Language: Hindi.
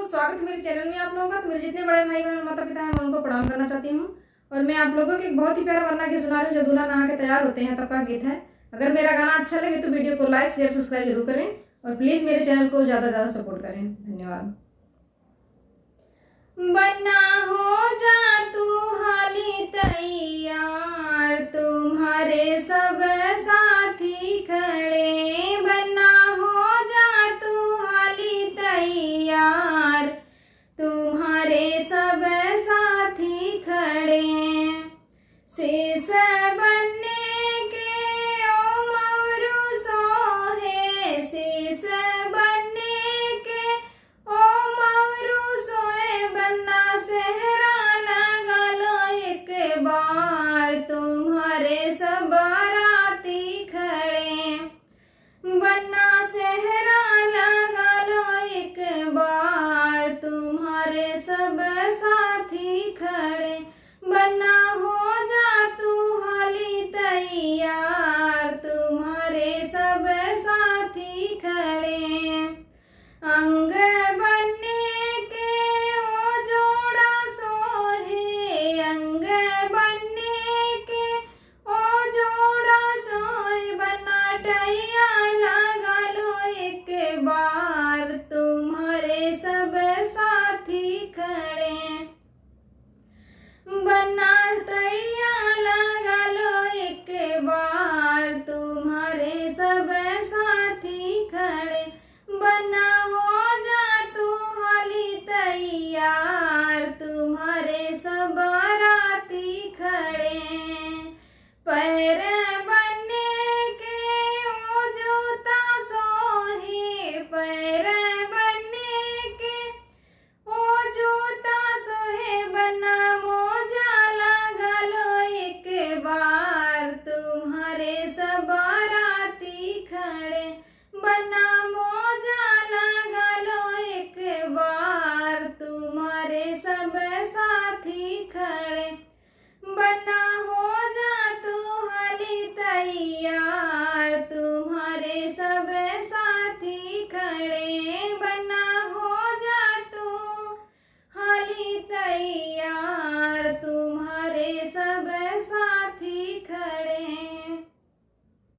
स्वागत है मेरे चैनल में आप लोगों का। तो मेरे जितने बड़े भाई बहन माता पिता हैं मैं उनको प्रणाम करना चाहती हूँ। और मैं आप लोगों को एक बहुत ही प्यारा वरना गीत सुना रही हूँ जो दूल्हा नहा के तैयार होते हैं तब का गीत है। अगर मेरा गाना अच्छा लगे तो वीडियो को लाइक शेयर सब्सक्राइब जरूर करें और प्लीज मेरे चैनल को ज्यादा से ज्यादा सपोर्ट करें। धन्यवाद। बन्ना हो जा तू हाली तैयार, तुम्हारे सब साथी खड़े। बन्ना हो जा तू हाली तैयार, तुम्हारे सब साथी खड़े। शेष बनने के ओ मौरू सोहे, शेष बनने के ओ मौरू सोए। बन्ना सेहरा लगा लो एक बार, तुम्हारे सब बाराती खड़े। बन्ना सेहरा लगा लो एक बार, तुम्हारे सब साथी खड़े।